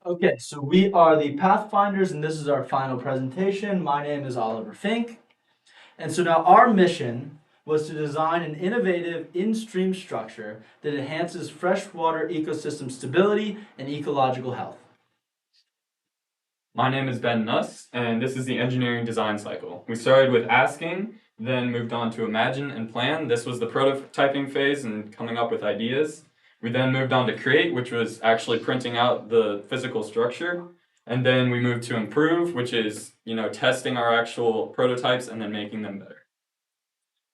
Okay, so we are the Pathfinders, and this is our final presentation. My name is Oliver Fink. And so now our mission was to design an innovative in-stream structure that enhances freshwater ecosystem stability and ecological health. My name is Ben Nuss, and this is the engineering design cycle. We started with asking, then moved on to imagine and plan. This was the prototyping phase and coming up with ideas. We then moved on to create, which was actually printing out the physical structure. And then we moved to improve, which is, testing our actual prototypes and then making them better.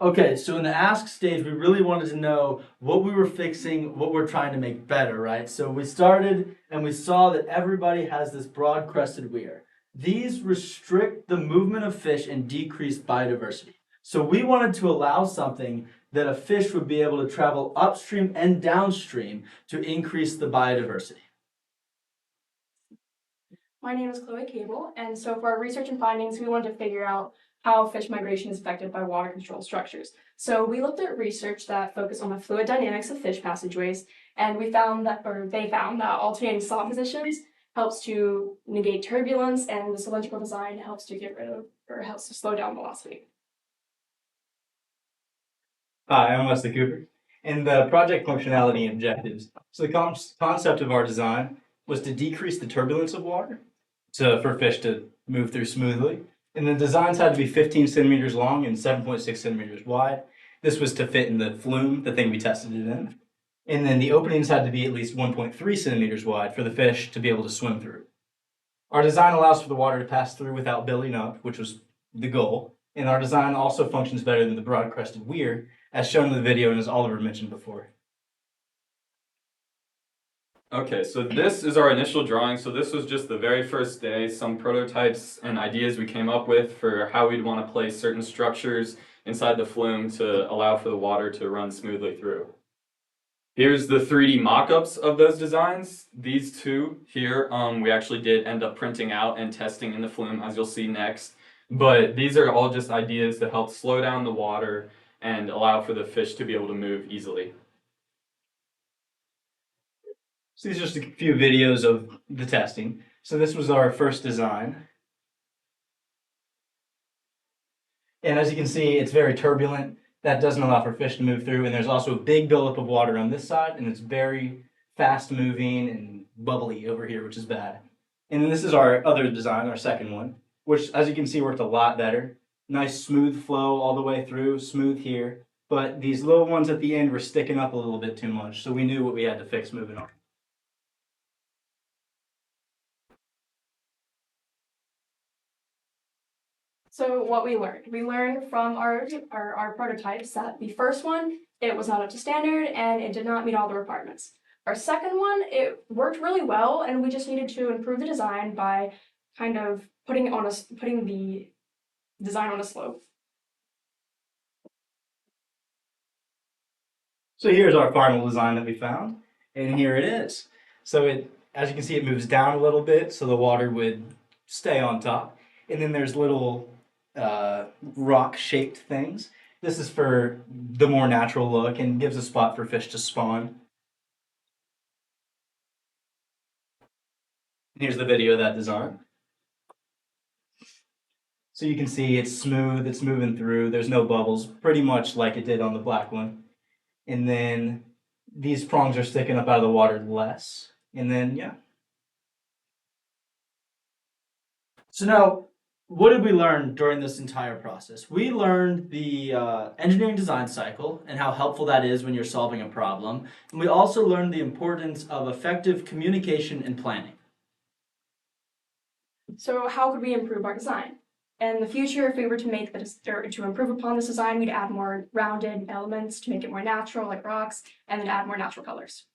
Okay, so in the ask stage, we really wanted to know what we were fixing, what we're trying to make better, right? So we started and we saw that everybody has this broad-crested weir. These restrict the movement of fish and decrease biodiversity. So we wanted to allow something that a fish would be able to travel upstream and downstream to increase the biodiversity. My name is Chloe Cable, and so for our research and findings, we wanted to figure out how fish migration is affected by water control structures. So we looked at research that focused on the fluid dynamics of fish passageways, and they found that alternating saw positions helps to negate turbulence, and the cylindrical design helps to get rid of or helps to slow down velocity. Hi, I'm Wesley Cooper. And the project functionality and objectives. So the concept of our design was to decrease the turbulence of water for fish to move through smoothly. And the designs had to be 15 centimeters long and 7.6 centimeters wide. This was to fit in the flume, the thing we tested it in. And then the openings had to be at least 1.3 centimeters wide for the fish to be able to swim through. Our design allows for the water to pass through without building up, which was the goal. And our design also functions better than the broad-crested weir, as shown in the video and as Oliver mentioned before. Okay, so this is our initial drawing. So this was just the very first day, some prototypes and ideas we came up with for how we'd want to place certain structures inside the flume to allow for the water to run smoothly through. Here's the 3D mock-ups of those designs. These two here, we actually did end up printing out and testing in the flume, as you'll see next. But these are all just ideas to help slow down the water and allow for the fish to be able to move easily. So these are just a few videos of the testing. So this was our first design. And as you can see, it's very turbulent. That doesn't allow for fish to move through. And there's also a big buildup of water on this side, and it's very fast moving and bubbly over here, which is bad. And then this is our other design, our second one, which as you can see worked a lot better. Nice smooth flow all the way through, smooth here. But these little ones at the end were sticking up a little bit too much, so we knew what we had to fix moving on. So what we learned from our prototypes that the first one, it was not up to standard and it did not meet all the requirements. Our second one, it worked really well, and we just needed to improve the design by kind of putting the design on a slope. So here's our final design that we found, and here it is. So as you can see, it moves down a little bit so the water would stay on top. And then there's little rock-shaped things. This is for the more natural look and gives a spot for fish to spawn. And here's the video of that design. So you can see it's smooth, it's moving through, there's no bubbles, pretty much like it did on the black one. And then these prongs are sticking up out of the water less. And then, yeah. So now, what did we learn during this entire process? We learned the engineering design cycle and how helpful that is when you're solving a problem. And we also learned the importance of effective communication and planning. So how could we improve our design? In the future, if we were to improve upon this design, we'd add more rounded elements to make it more natural, like rocks, and then add more natural colors.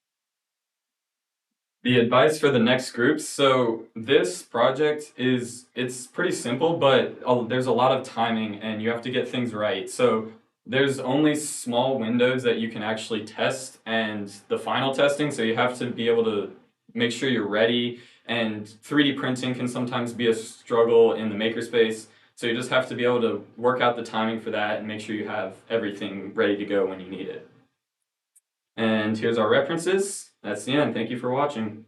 The advice for the next groups. So this project it's pretty simple, but there's a lot of timing and you have to get things right. So there's only small windows that you can actually test and the final testing. So you have to be able to make sure you're ready, and 3D printing can sometimes be a struggle in the makerspace. So you just have to be able to work out the timing for that and make sure you have everything ready to go when you need it. And here's our references. That's the end. Thank you for watching.